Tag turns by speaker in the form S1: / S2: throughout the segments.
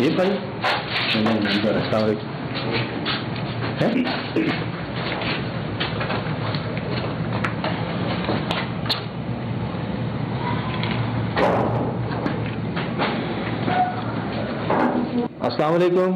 S1: ये भाई अस्सलाम वालेकुम।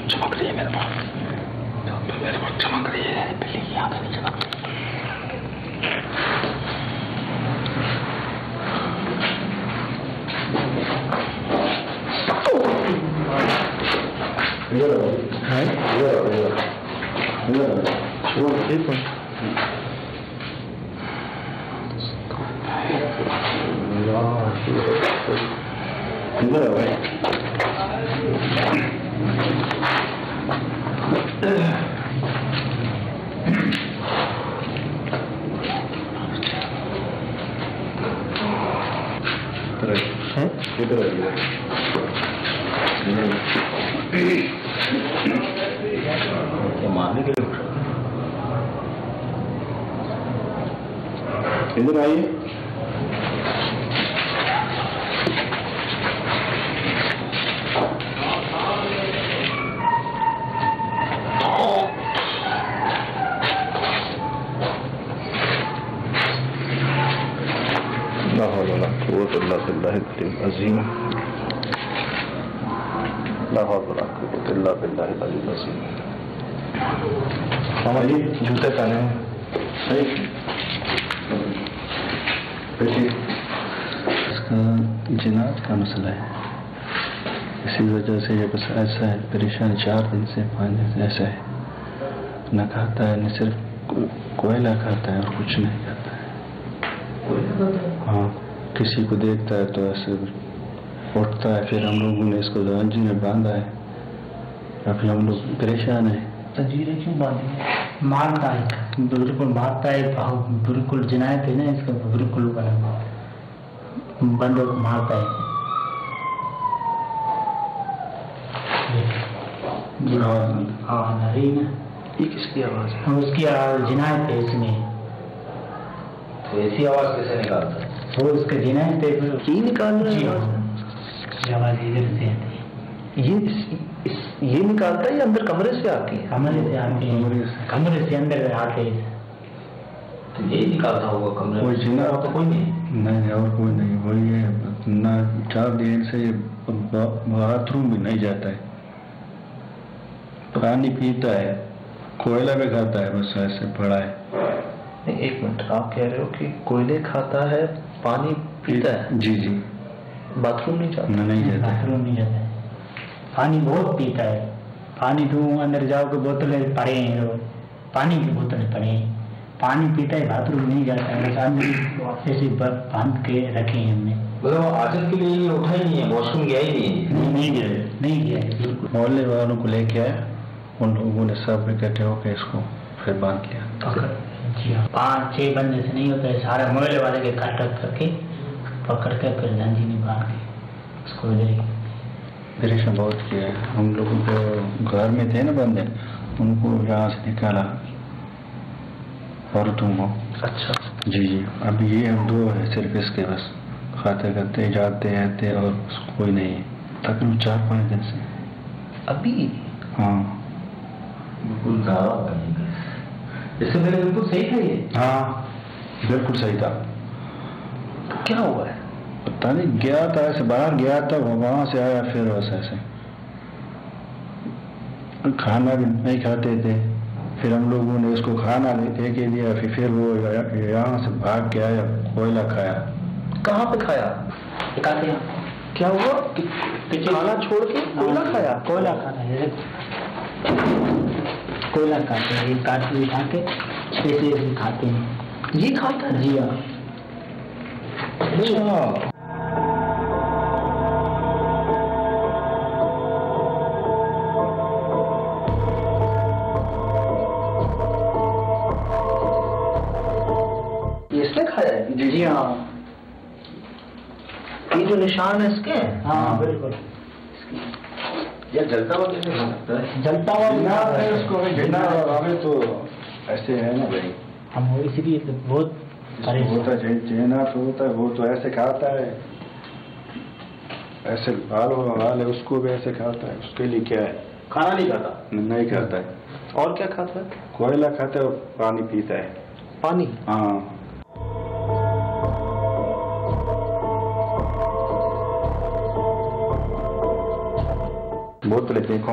S1: चमक रही है मेरे को चमक रही है, बिल्ली की आंखें नहीं चमक रही। मारने के लिए इधर आइए। अज़ीम हमारी जूते पहने हैं। इसका जिनात का मसला है, इसी वजह से ये बस ऐसा है, परेशान 4 दिन से 5 दिन से ऐसा है। न खाता है, न सिर्फ कोयला खाता है और कुछ नहीं खाता है। हाँ, किसी को देखता है तो ऐसे उठता है। फिर हम लोगों ने इसको जंजीर में बांधा है, फिर हम लोग परेशान है।
S2: जंजीरें क्यों बांधी? मारता है, बिल्कुल मारता है, बिल्कुल जिनायत है ना इसका, बिल्कुल बंद मारता है। हाँ नहीं ना,
S1: ये किसकी आवाज़ है?
S2: उसकी जिनायत है इसमें।
S1: तो ऐसी आवाज़ कैसे निकालता है?
S2: वो उसका जिनायत है,
S1: की निकाल रहा है
S2: आवाज़ इधर से आती है।
S1: ये निकालता है या अंदर कमरे से आती है?
S2: कमरे से आती है, कमरे से अंदर आते हैं।
S1: तो यही निकालता होगा कमरे में?
S3: जिना
S1: तो कोई नहीं?
S3: नहीं, और कोई नहीं। वही है ना, 4 दिन से बाथरूम भी नहीं जाता है, पानी पीता है, कोयला भी खाता है, बस ऐसे पड़ा है।
S1: नहीं, 1 मिनट, आप कह रहे हो कि कोयले खाता है, पानी पीता है?
S3: जी जी।
S1: बाथरूम नहीं जाता?
S3: नहीं जाता।
S2: बाथरूम नहीं जाता है, पानी बहुत पीता है। पानी तो अंदर जाओ के बोतलें पड़े हैं, पानी की बोतलें पड़े हैं, पानी पीता है, बाथरूम नहीं जाता है। ऐसे बांध के रखे हैं हमने।
S1: मतलब आदत के लिए ये उठा ही नहीं है, वॉशरूम गया ही नहीं है?
S2: नहीं गया बिल्कुल।
S3: मोहल्ले वालों को लेके आए, उन लोगों ने सब इकट्ठे होकर इसको फिर बांध लिया।
S2: जी हाँ, 5-6 बंदे से नहीं होता है, सारे मोहल्ले वाले के इकट्ठा करके पकड़ कर फिर जंजीर में बांध के उसको
S3: परेशान बहुत किया है। हम लोगों को घर में थे ना बंदे, उनको यहाँ से निकाला और तुम हो।
S1: अच्छा
S3: जी जी। अभी ये हम 2 है सिर्फ इसके, बस खाते करते जाते रहते और कोई नहीं है तकरीबन 4-5 दिन से।
S1: अभी?
S3: हाँ
S1: बिल्कुल इससे मेरे बिल्कुल सही था ये?
S3: हाँ बिल्कुल सही था।
S1: तो क्या हुआ है?
S3: पता नहीं, गया था ऐसे, बाहर गया था, वहां से आया, फिर बस ऐसे खाना भी नहीं खाते थे। फिर हम लोगों ने उसको खाना दे के दिया, फिर वो यहाँ से भाग के आया, कोयला खाया।
S1: कहाँ पे खाया? क्या हुआ? खाना छोड़ के कोयला खाया?
S2: कोयला खाता है, कोयला खाते हैं, ये काट के खा के ऐसे खाते हैं।
S1: ये खाता है?
S2: जी हाँ।
S1: अच्छा।
S4: है?
S2: जी हाँ।
S4: ये जो निशान है इसके?
S2: हाँ बिल्कुल।
S4: ये जलता हुआ कैसे हो सकता है?
S2: जलता हुआ
S3: उसको बिना हमें तो ऐसे है ना भाई,
S2: हम इसलिए तो बहुत
S3: होता है चेना तो होता है, वो तो ऐसे खाता है, ऐसे हाल है, उसको भी ऐसे खाता है। उसके लिए क्या है?
S4: खाना नहीं खाता?
S3: नहीं खाता है।
S4: और क्या खाता है?
S3: कोयला खाता है और पानी पीता है।
S4: पानी?
S3: हाँ। बोतलें देखो।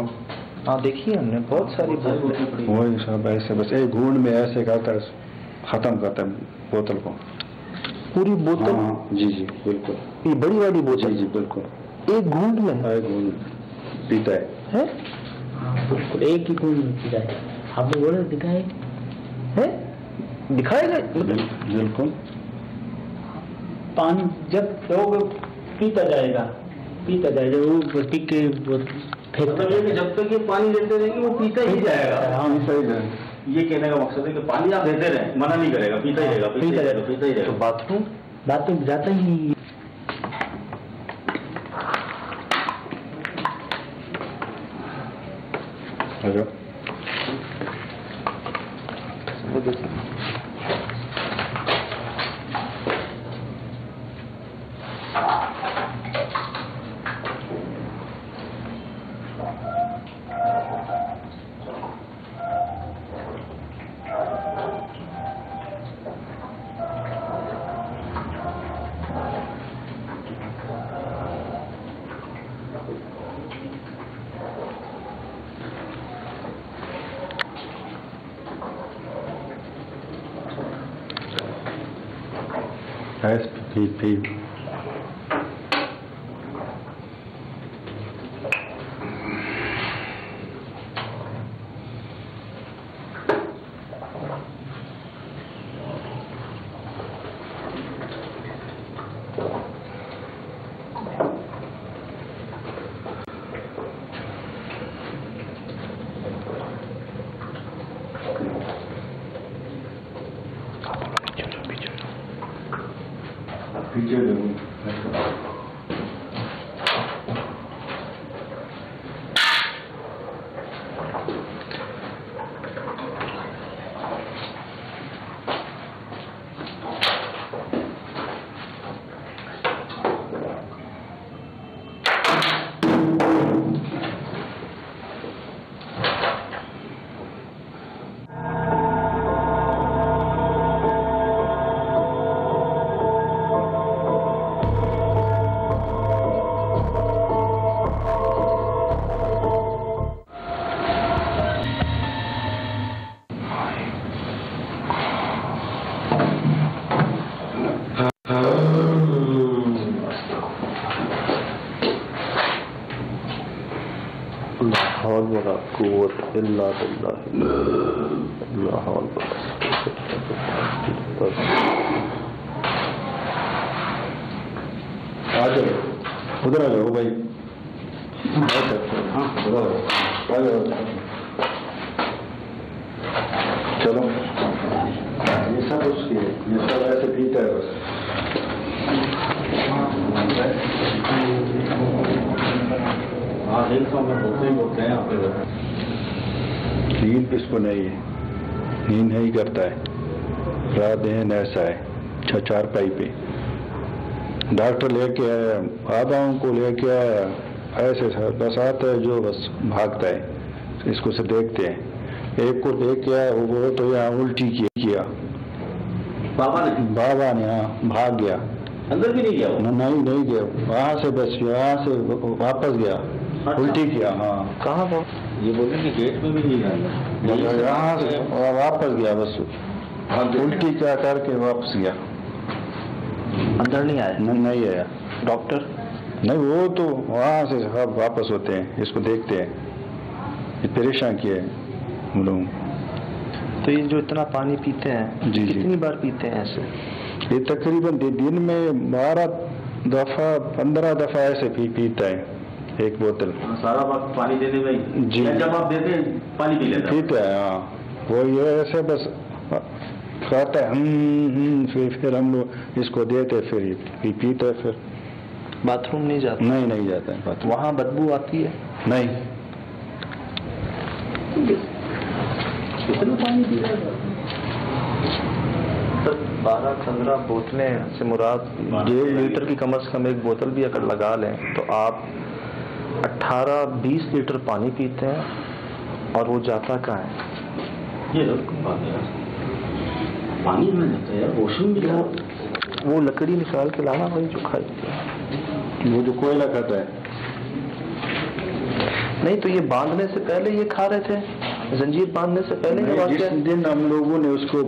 S4: हाँ देखिए हमने बहुत सारी बोतलें।
S3: वही सब ऐसे बस एक घूंड में ऐसे खाता है, खत्म करता है बोतल को।
S4: पूरी बोतल?
S3: हाँ जी जी बिल्कुल।
S4: ये बड़ी वाली बोतल?
S3: जी जी बिल्कुल।
S4: एक घूंट में?
S3: एक घूंड पीता है।
S2: बिल्कुल एक ही घूंट में पीता है। आपने बोला दिखाए
S4: है? दिखाएगा?
S3: बिल्कुल।
S2: पानी जब लोग पीता जाएगा वो टिक के
S4: मतलब जब तक ये पानी देते रहेंगे वो पीता ही जाएगा।
S3: हाँ पीता ही जाएगा।
S4: ये कहने का मकसद है कि पानी आप देते रहें, मना नहीं करेगा, पीता ही रहेगा, पीता ही रहेगा, पीता ही रहेगा। तो
S2: बाथरूम जाता ही नहीं।
S3: पी आ जाओ, उधर आ जाओ भाई। हाँ उधर आ जाओ। चलो ये सब उसकी है, ये सब ऐसे पीता है बस।
S4: हाँ एक सौ में बोलते हैं यहाँ पे।
S3: नींद किसको नहीं है? नींद नहीं करता है, रात दिन ऐसा है, 4 पाई पे। डॉक्टर लेके आया, आधाओं को लेके आया, ऐसे बस आता है जो बस भागता है। इसको से देखते हैं, एक को लेके आया वो तो यहाँ उल्टी किया बाबा ने हाँ भाग गया।
S4: अंदर भी नहीं गया?
S3: नहीं गया, वहाँ से बस यहाँ से वापस गया। अच्छा। उल्टी किया। हाँ
S4: कहाँ पर? ये बोले कि गेट में भी नहीं गया,
S3: यहाँ से वापस गया बस, उल्टी क्या करके वापस गया।
S4: अंदर नहीं आया?
S3: नहीं आया।
S4: डॉक्टर?
S3: नहीं, वो तो वहाँ से सब वापस होते हैं, इसको देखते हैं। ये परेशान किए हम लोग।
S4: तो ये जो इतना पानी पीते हैं
S3: जी
S4: कितनी बार पीते हैं ऐसे?
S3: ये तकरीबन दिन में 12 दफा 15 दफा ऐसे पीता है एक बोतल।
S4: सारा वक्त पानी देने में?
S3: जी।
S4: जब आप देते हैं पानी पी लेता है?
S3: पीता है हाँ। वो ये ऐसे बस खाता है फिर हम लोग इसको देते फिर पीते फिर।
S5: बाथरूम नहीं जाता?
S3: नहीं जाता है बाथरूम।
S5: वहाँ बदबू आती है?
S3: नहीं।
S4: कितना पानी पी रहा है?
S5: 12-15 बोतलें से मुराद 1.5 लीटर की कम से कम एक बोतल भी अगर लगा लें तो आप 18-20 लीटर पानी पीते हैं और वो जाता कहाँ है?
S4: ये पानी में जाता है यार, वॉशरूम भी
S5: वो लकड़ी निकाल के लाना वही जो खाई,
S3: वो जो कोयला खाता है।
S5: नहीं तो ये बांधने से पहले ये खा रहे थे, जंजीर बांधने से पहले?
S3: जिस दिन हम लोगों ने उसको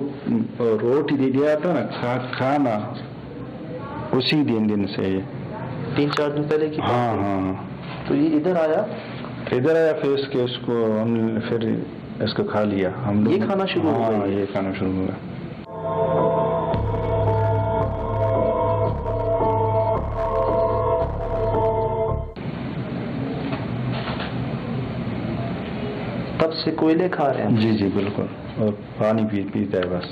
S3: रोटी दे दिया था ना खाना, उसी दिन से ये
S5: 3-4 दिन पहले की?
S3: हाँ।
S5: तो ये इधर आया
S3: फिर इसको हम फिर इसको खा लिया हम लोग।
S5: ये खाना शुरू हो गया?
S3: ये खाना शुरू हो गया।
S5: तब से कोयले खा रहे हैं?
S3: जी बिल्कुल, और पानी पीता है बस।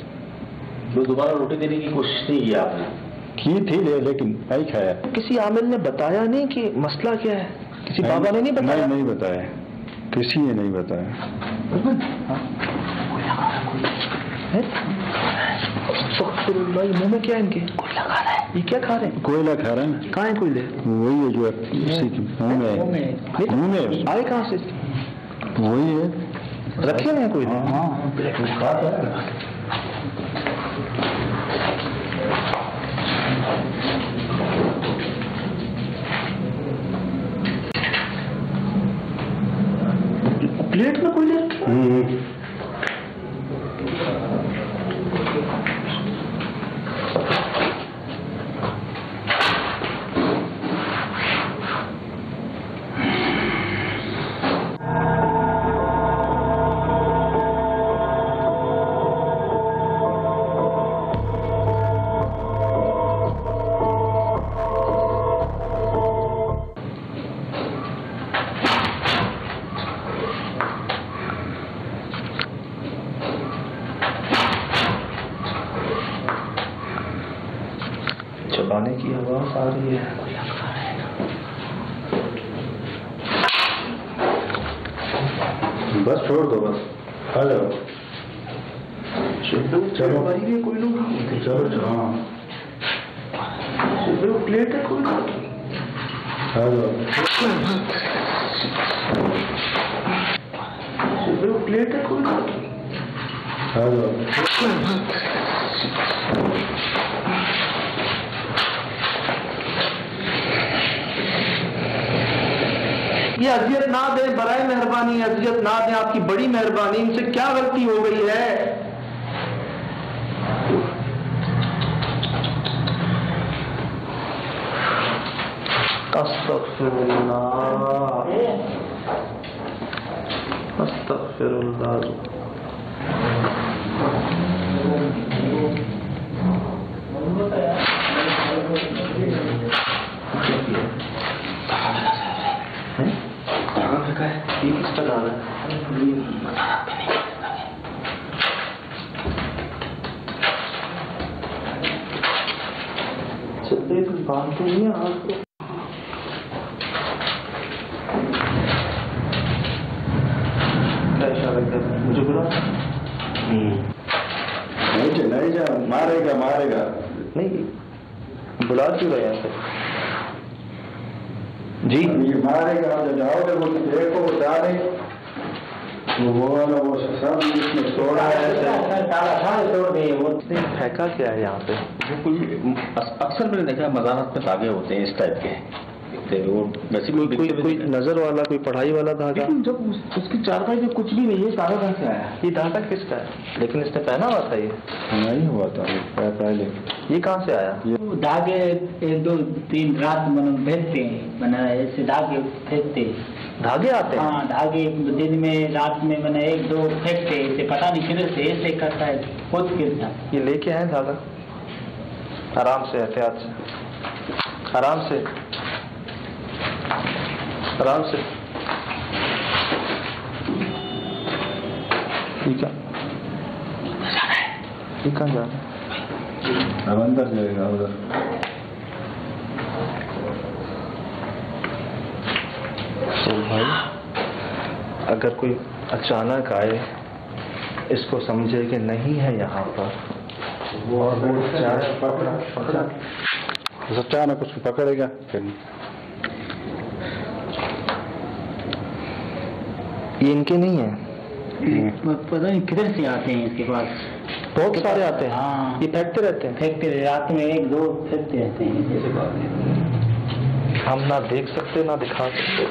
S4: तो दोबारा रोटी देने की कोशिश नहीं की आपने?
S3: की थी लेकिन नहीं खाया।
S5: किसी आमिल ने बताया नहीं कि मसला क्या है? किसी बाबा ने नहीं बताया?
S3: नहीं बताया, किसी ने नहीं बताया।
S5: मुंह में क्या इनके? कोयला खा रहा है। ये क्या खा रहे हैं?
S3: कोयला खा रहा है ना।
S5: कहाँ है कोयले?
S3: वही है जो मुंह में
S5: आए कहाँ से?
S3: वही है,
S5: रखे हुए हैं कोयले? प्लेट में कोयले रखे? चबाने की आवाज आ रही है।
S3: बस छोड़ दो, बस आ जाओ।
S5: चलो भाई, कोई लोग
S3: चलो हाँ
S5: प्लेट है कोई लोग।
S3: आ जाओ।
S5: प्लेट है कोई लोग।
S3: आ जाओ।
S5: ये अजियत ना दें, बराए मेहरबानी अजियत ना दें, आपकी बड़ी मेहरबानी। इनसे क्या गलती हो गई है? अस्तगफिरुल्लाह, अस्तगफिरुल्लाह। ये किसका डाला है? चलते तो बात तो नहीं है आज तो। क्या इशारा कर रहा है? मुझे बुला
S3: नहीं जा, मारेगा
S5: नहीं, बुला क्यों रहे हैं सर जी?
S3: ये मारेगा, जाओगे वो देखो वो डाले वो वाला वो सब इसमें तोड़ा है,
S2: तोड़ दिए वो।
S5: फेंका क्या है यहाँ पे?
S4: वो कोई अक्सर मैंने देखा मज़ारात में धागे होते हैं इस टाइप के, वो वैसे
S5: कोई नजर वाला, कोई पढ़ाई वाला धागा?
S2: जब उसकी चारपाई में कुछ भी नहीं है, धागा कहाँ से आया?
S5: ये धागा किसका है? लेकिन इसने पहना हुआ था ये?
S3: नहीं हुआ था पहले।
S5: ये कहाँ से आया?
S2: वो धागे 1-2-3 रात में भेजते हैं, मैंने ऐसे धागे फेंकते।
S5: धागे आते हैं?
S2: हाँ, धागे दिन में रात में मैंने 1-2 फेंकते, ऐसे पता नहीं किधर से ऐसे करता है, खुद गिरता।
S5: ये लेके आए धागा? आराम से, एहतियात से, आराम से, आराम से। ठीक है, ये कहाँ जा रहा है?
S3: अब अंदर जाएगा उधर।
S5: तो भाई अगर कोई अचानक आए, इसको समझे कि नहीं है यहाँ पर, और वो
S3: अचानक उसको पकड़ेगा फिर।
S5: ये इनके नहीं है,
S2: पता नहीं किधर से आते हैं इसके पास,
S5: बहुत सारे आते हैं।
S2: हाँ,
S5: ये फेंकते रहते हैं,
S2: फेंकते रात में 1-2 फेंकते रहते हैं। जैसे बात है,
S5: हम ना देख सकते ना दिखा सकते।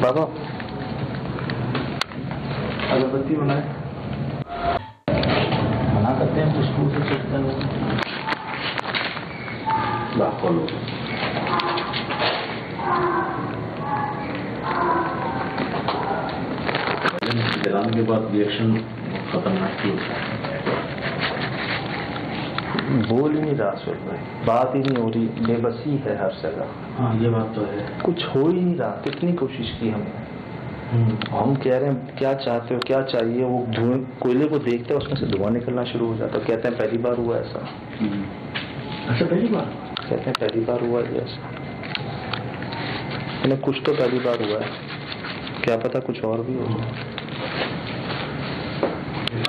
S5: बाबा अगरबत्ती बनाए,
S2: मना करते हैं खुशबू से चलता है।
S4: जलाने के बाद रिएक्शन खतरनाक ही होता है।
S5: बोल ही नहीं रहा सुन भाई, बात ही नहीं हो रही, बेबसी है हर जगह।
S4: हाँ ये बात तो है,
S5: कुछ हो ही नहीं रहा। कितनी कोशिश की हमने, हम कह रहे हैं क्या चाहते हो, क्या चाहिए, वो धुएं कोयले को देखते हैं उसमें से धुआं निकलना शुरू हो जाता है। कहते हैं पहली बार हुआ ऐसा।
S4: अच्छा पहली बार
S5: कहते हैं पहली बार हुआ है ऐसा। इन्हें कुछ तो पहली बार हुआ है, क्या पता कुछ और भी हो जाए।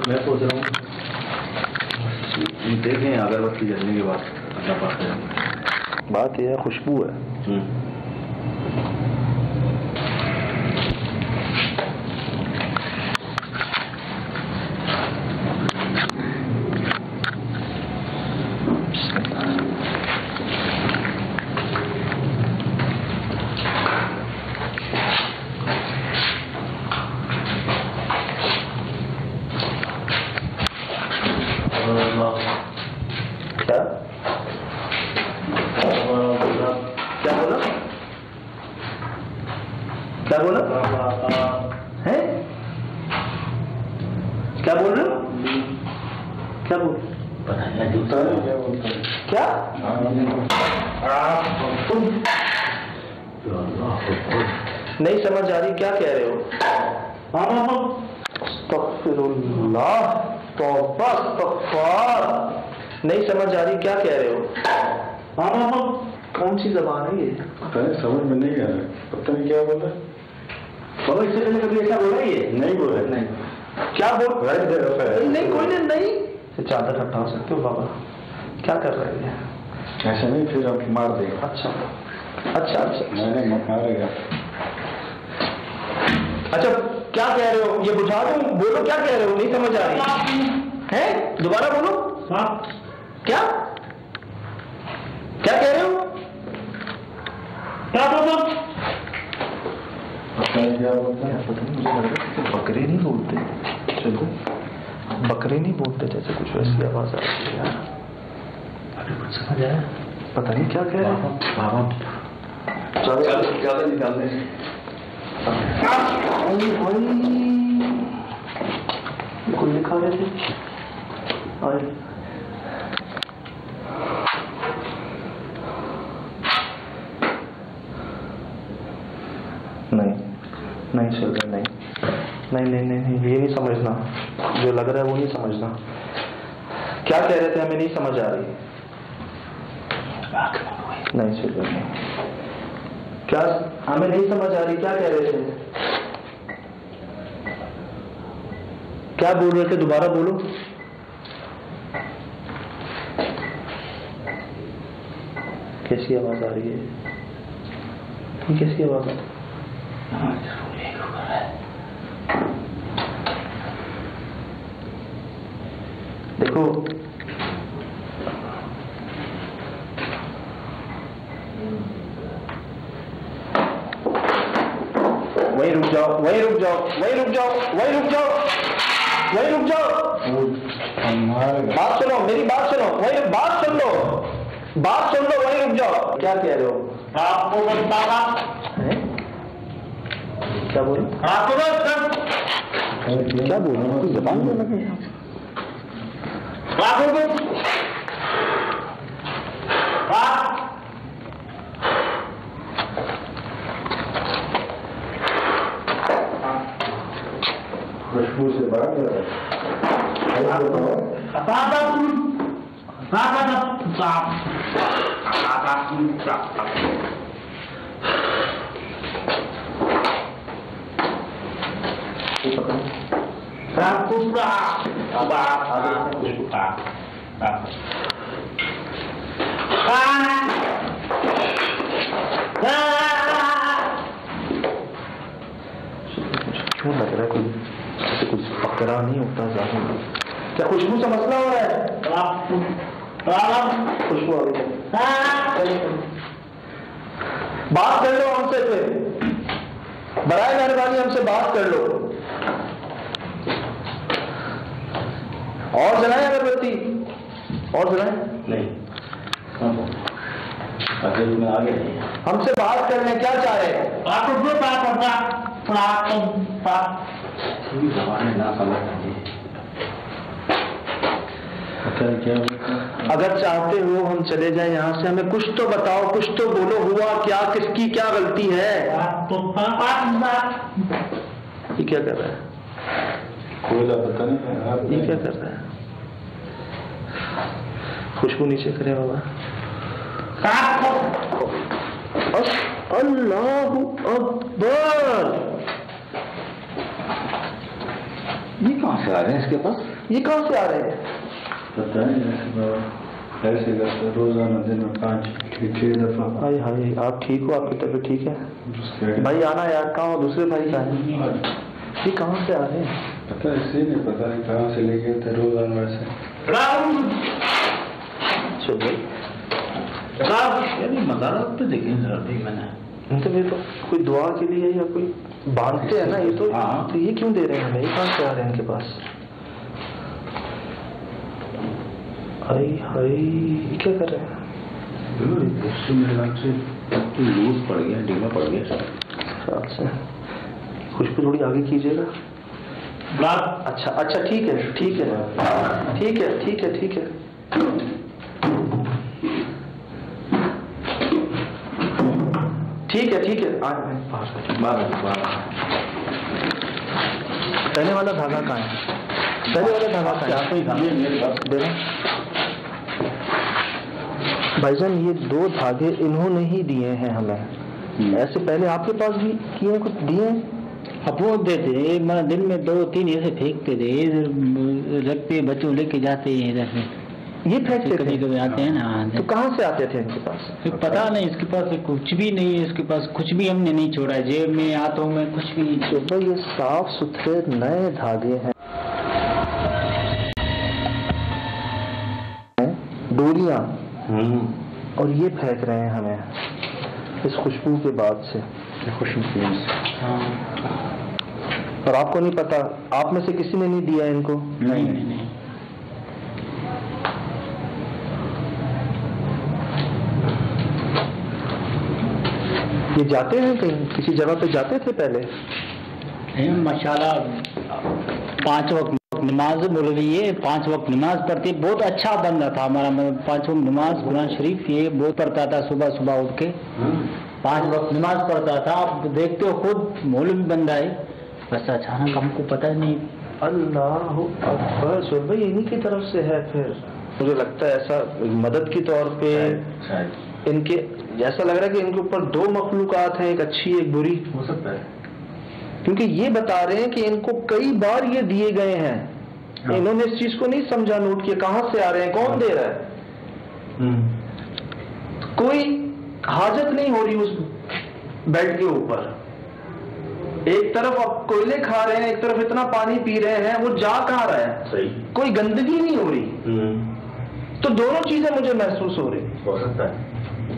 S4: मैं सोच रहा हूँ देखें अगरबत्ती जलने के बाद क्या बात है।
S5: बात यह है खुशबू है। क्या बोला है? क्या बोल रहे हो? क्या बोल क्या? नहीं समझ आ रही क्या कह रहे हो? अस्तगफिरुल्लाह, तौबा इस्तगफार। नहीं समझ आ रही क्या कह रहे हो? कौन सी जबान है ये?
S3: पता नहीं, समझ में नहीं आ रहा, पता नहीं क्या बोला।
S5: बाबा इससे पहले कभी ऐसा बोला ये?
S3: नहीं बोला।
S5: नहीं। क्या बोल?
S3: नहीं
S5: कोई नहीं। चादर हटा सकते हो बाबा, क्या कर रहे हैं?
S3: ऐसा नहीं, फिर आप मार देगा।
S5: अच्छा अच्छा अच्छा,
S3: मैंने मारेगा।
S5: अच्छा क्या कह रहे हो? ये बुझा दूं? बोलो क्या कह रहे हो, नहीं समझ आ रही है। दोबारा बोलो। क्या क्या कह रहे हो? क्या बोलो?
S3: क्या बोलता है
S5: पता नहीं, मुझे लग रहा है कि बकरे नहीं बोलते। चलो बकरे नहीं बोलते, जैसे कुछ वैसी आवाज आ रही है यार। अभी कुछ समझ आया? पता नहीं क्या कह रहे हो बाबा।
S3: ज्यादा निकालने
S5: कोई लिखा रहे थे। नहीं चल रहा, नहीं, ये नहीं समझना, जो लग रहा है वो नहीं समझना। क्या कह रहे थे, हमें नहीं समझ आ रही। नहीं चल रहा, क्या हमें नहीं समझ आ रही, क्या कह रहे थे, क्या बोल रहे थे, दोबारा बोलो। कैसी आवाज आ रही है? कैसी आवाज आ रही है? देखो वहीं रुक जाओ, वहीं रुक जाओ, वहीं रुक जाओ, वहीं रुक जाओ, वहीं रुक जाओ। बात सुनो, मेरी बात सुनो, वहीं बात सुन लो, बात सुन लो, वहीं रुक जाओ। क्या कह रहे हो? आपको बताना क्या बोल? आपको क्या बोल रहे हो? जबान में लगे
S3: खुशबू से बाहर
S5: क्यों लग रहा है कोई जैसे कुछ पकड़ा नहीं होता ज़ाहिर? क्या खुशबू से मसला हो रहा है? खुशबू आ रही है। बात कर लो हमसे, फिर बराए मेहरबानी हमसे बात कर लो। और जलाएं अगरबत्ती? और जलाएं?
S4: नहीं, में आगे नहीं।
S5: हमसे बात करने क्या चाह रहे हैं?
S4: ना समझ क्या
S5: अगर चाहते हो हम चले जाएं यहाँ से, हमें कुछ तो बताओ, कुछ तो बोलो, हुआ क्या, किसकी क्या गलती है? ये क्या कर रहा है?
S3: कोयला पता नहीं,
S5: ये क्या कर रहा है? खुशबू नीचे करे बाबा। अल्लाहु अकबर।
S4: ये कहाँ से आ रहे हैं इसके पास?
S5: ये कहाँ से आ रहे हैं?
S3: पता नहीं, ऐसे करते रोजाना दिन में 5-6 दफा।
S5: हाय हाय, आप ठीक हो? आपकी तबीयत ठीक है? भाई आना यार, कहाँ हो? दूसरे भाई का है। ये कहाँ से आ रहे हैं?
S3: पता इसी नहीं, पता नहीं कहाँ से लेके थे रोजाना वैसे।
S5: चलो
S4: मज़ारत पे देखें जरा भी मैंने,
S5: मतलब ये तो कोई दुआ के लिए या कोई बांधते हैं ना, ये तो
S4: हाँ।
S5: तो ये क्यों दे रहे हैं हमें? ये कहाँ से आ रहे हैं इनके पास? हाय हाय, क्या कर रहे हैं?
S4: लूज पड़ गया, ढीला पड़ गया।
S5: अच्छा, खुशबू थोड़ी आगे कीजिएगा। अच्छा अच्छा, ठीक है ठीक है ठीक है ठीक है ठीक है। ठीक है ठीक है, पहले वाला धागा कहाँ है? पहले वाला धागा कहाँ है? देना भाईजान, ये 2 धागे इन्होंने ही दिए हैं हमें। ऐसे पहले आपके पास भी किए कुछ दिए हैं?
S2: अब वो देते दिन में 2-3 ऐसे फेंकते थे, इधर रखते, बच्चों लेके जाते हैं इधर से।
S5: ये फेंकते थे?
S2: कभी आते हैं ना।
S5: तो कहाँ से आते थे इनके पास?
S2: पता नहीं, इसके पास कुछ भी नहीं है, इसके पास कुछ भी हमने नहीं छोड़ा, जेब में, हाथों में कुछ भी नहीं।
S5: तो भाई ये साफ सुथरे नए धागे हैं, डोरियां, और ये फेंक रहे हैं हमें इस खुशबू के बाद से।
S3: खुशबू
S5: और आपको नहीं पता? आप में से किसी ने नहीं दिया इनको?
S2: नहीं।
S5: ये जाते हैं कहीं, किसी जगह पे जाते थे पहले?
S2: माशाल्लाह 5 वक्त नमाज बोल रही है, 5 वक्त नमाज पढ़ते, बहुत अच्छा बंदा था हमारा। 5 वक्त नमाज, कुरान शरीफ ये बहुत पढ़ता था, सुबह सुबह उठ के 5 वक्त नमाज पढ़ता था। आप देखते हो खुद मौलवी बंदा है, बस अचानक हमको पता नहीं।
S5: अल्लाह अकबर। सुन भाई इन्हीं की तरफ से है फिर, मुझे लगता है ऐसा मदद के तौर पे इनके, जैसा लग रहा है कि इनके ऊपर 2 मखलूकात हैं, एक अच्छी एक बुरी।
S4: हो सकता है,
S5: क्योंकि ये बता रहे हैं कि इनको कई बार ये दिए गए हैं। हाँ। इन्होंने इस चीज को नहीं समझा, नोट किया कहां से आ रहे हैं, कौन दे रहा है। कोई हाजत नहीं हो रही उस बेड के ऊपर। एक तरफ आप कोयले खा रहे हैं, एक तरफ इतना पानी पी रहे हैं, वो जा कहाँ रहा है?
S4: सही,
S5: कोई गंदगी नहीं हो रही। तो दोनों चीजें मुझे महसूस हो रही।
S4: हो सकता है,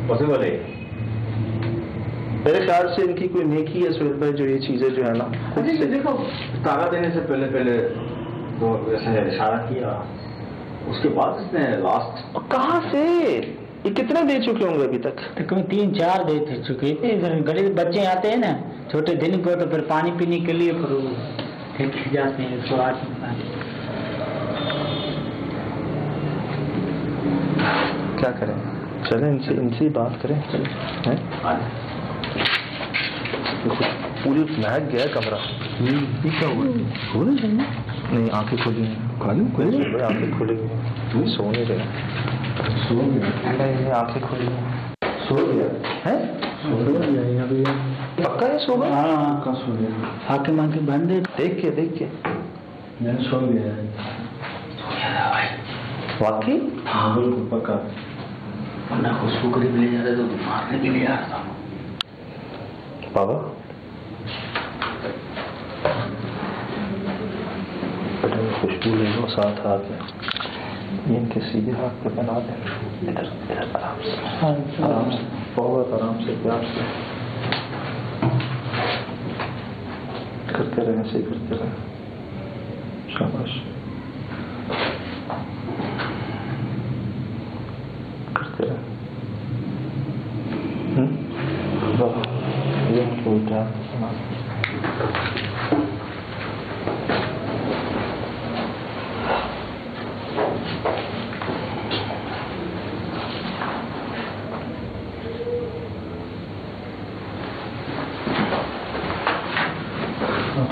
S4: पॉसिबल है।
S5: मेरे ख्याल से इनकी कोई नेकी है सुहेल भाई, जो ये चीजें जो है ना,
S4: देखो तागा देने से पहले तो वैसे इशारा किया, उसके बाद इसने लास्ट।
S5: कहाँ से ये कितने दे चुके होंगे अभी तक?
S2: तकरीबन 3-4 दे चुके थे। गरीब बच्चे आते हैं ना छोटे दिन को, तो फिर पानी पीने के लिए फिर जाते हैं।
S5: क्या करें, चले इनसे बात करें। चले पूरी महक गया कमरा। क्या हुआ? नहीं, आंखें खोली हैं। आंखें खुली हुई, सो नहीं रहे, आंखें खुली सो गया है, पक्का है सो गया?
S2: हाँ
S5: पक्का सो गया,
S2: आंखें मांखें बंद है,
S5: देख के
S3: मैंने सो गया है
S5: वाकई?
S3: हाँ बिल्कुल पक्का।
S4: वरना खुशबू करीब ले जा रहे तो मारने के लिए आ रहा था
S5: बाबा। खुशबू ले लो साथ हाथ में, इनके सीधे हाथ पे बना दे, इधर इधर आराम से, आराम से, बहुत आराम से, प्यार से करते रहे, ऐसे करते रहे, शाबाश, करते रहे। ये कोई क्या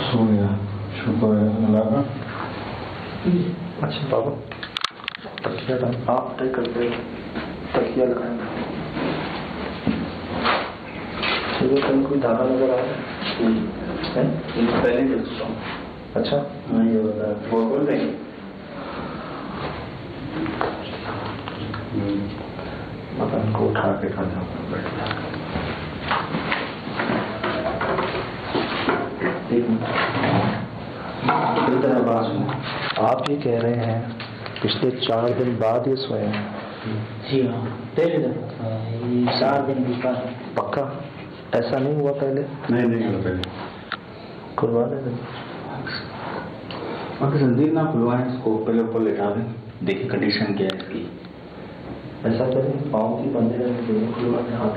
S3: सो गया, शुक्र है अल्लाह का।
S5: अच्छा बाबा, तकिया आप ट्राई करते हो, तकिया लगाएंगे, कहीं कोई धागा नजर आ रहा है?
S4: पहले देखता हूँ।
S5: अच्छा
S4: हाँ ये बता वो बोल रहे हैं
S5: मदन को उठा के खा जाऊंगा, बैठ जाऊंगा। आप ये कह रहे हैं पिछले 4 दिन बाद ये सोए हैं?
S2: जी हाँ, पहले दफा 4 दिन की बात।
S5: पक्का ऐसा नहीं हुआ पहले?
S3: नहीं हुआ पहले।
S5: खुलवा दे
S4: संदीप ना खुलवाएं, इसको पहले ऊपर लेटा दें, देखिए कंडीशन क्या है इसकी।
S5: ऐसा करें, पाँव की बंदे दोनों खुलवा दें, हाथ।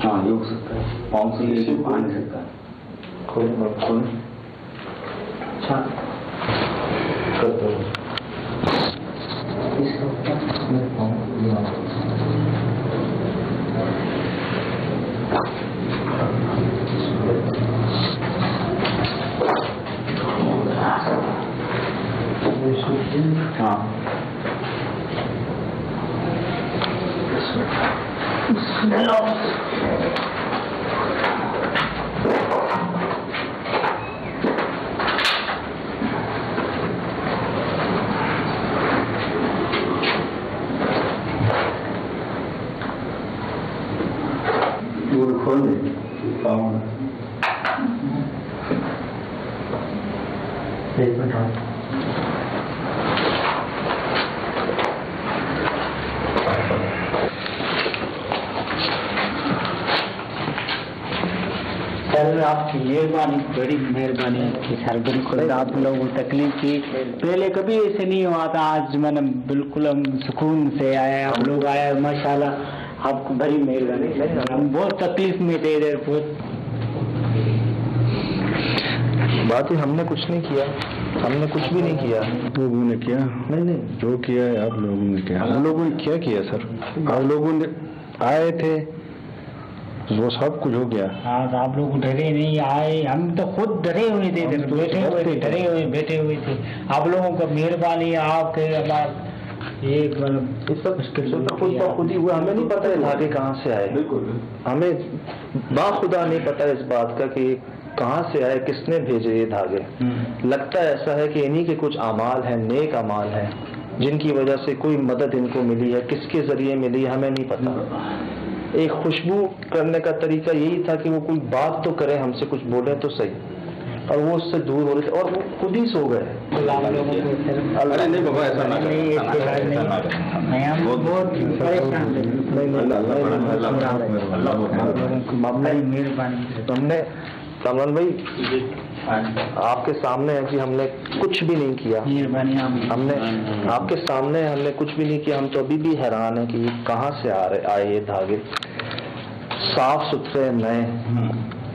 S4: हाँ ये हो सकता है, पाँव से ये आ नहीं सकता।
S5: खोलें खोलें, अच्छा कर दो।
S4: हाँ
S3: खोल दे पाँव।
S5: एक मिनट
S2: सर आपकी मेहरबानी, बड़ी मेहरबानी आपकी सर, बिल्कुल आप लोगों को तकलीफ की पहले कभी ऐसे नहीं हुआ था, आज मैंने बिल्कुल हम सुकून से आए, आप लोग आए माशाल्लाह, आपको बड़ी मेहरबानी। हम बहुत तकलीफ में थे इधर, बहुत
S5: बात है, हमने कुछ नहीं किया, हमने कुछ भी नहीं किया।
S3: लोगों ने किया?
S5: नहीं
S3: जो किया है आप लोगों ने किया। हम लोगों ने क्या किया सर? आप लोगों ने आए थे, वो सब कुछ हो गया।
S2: हाँ तो आप लोग डरे नहीं आए, हम तो खुद डरे हुए थे, बैठे हुए थे, डरे हुए बैठे हुए थे। आप लोगों का मेहरबानी, आपके एक
S5: खुद ही हुआ, हमें नहीं पता है धागे कहाँ से आए, हमें बाखुदा नहीं पता इस बात का कि कहाँ से आए, किसने भेजे ये धागे। लगता है ऐसा है कि इन्हीं के कुछ अमाल हैं, नेक अमाल हैं, जिनकी वजह से कोई मदद इनको मिली है, किसके जरिए मिली है हमें नहीं पता। एक खुशबू करने का तरीका यही था कि वो कोई बात तो करे हमसे, कुछ बोले तो सही, और वो उससे दूर हो रहे थे और वो खुद ही सो गए।
S4: अरे नहीं बाबा, ऐसा ना
S5: हमने कमरान भाई आपके सामने है कि हमने कुछ भी नहीं किया, हमने आपके सामने हमने कुछ भी नहीं किया। हम तो अभी भी हैरान है कि कहाँ से आए ये धागे, साफ सुथरे नए,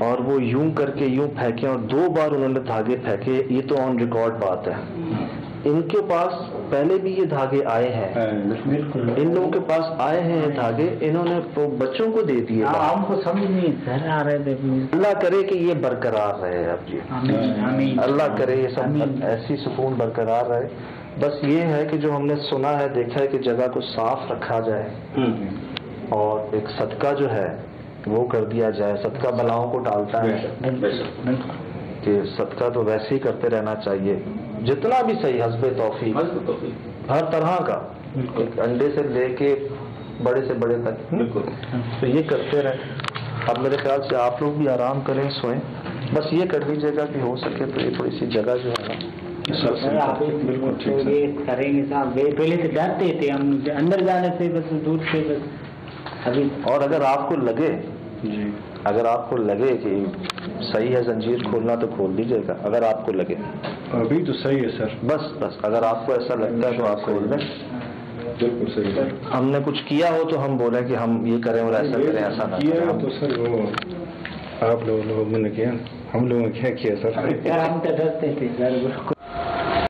S5: और वो यूं करके यूं फेंके, और 2 बार उन्होंने धागे फेंके। ये तो ऑन रिकॉर्ड बात है, इनके पास पहले भी ये धागे आए हैं,
S2: बिल्कुल
S5: इन लोगों के पास आए हैं धागे, इन्होंने वो बच्चों को दे दिए।
S2: हमको समझ नहीं घर आ रहे थे।
S5: अल्लाह करे कि ये बरकरार रहे अब जी, अल्लाह करे ये सब ऐसी सुकून बरकरार रहे। बस ये है कि जो हमने सुना है देखा है कि जगह को साफ रखा जाए और एक सदका जो है वो कर दिया जाए। सदका बलाओं को टालता है कि सदका तो वैसे ही करते रहना चाहिए जितना भी सही, हस्बे तौफीक हर तरह का, एक अंडे से लेके बड़े से बड़े तक, तो ये करते रहे। अब मेरे ख्याल से आप लोग भी आराम करें, सोएं। बस ये कर दीजिएगा कि हो सके तो ये थोड़ी सी जगह जो है ना
S2: बिल्कुल करेंगे साहब। पहले तो डरते थे हम अंदर जाने से, बस दूर से बस अभी।
S5: और अगर आपको लगे जी, अगर आपको लगे कि सही है जंजीर खोलना तो खोल दीजिएगा, अगर आपको लगे।
S3: अभी तो सही है सर।
S5: बस अगर आपको ऐसा लगता है तो आप खोल दें।
S3: बिल्कुल सही है।
S5: हमने कुछ किया हो तो हम बोलें कि हम ये करें और ऐसा करें, ऐसा ना करें।
S3: तो सर वो आप लोगों ने किया, हम लोगों ने क्या किया सर?
S2: हम तो डरते थे सर।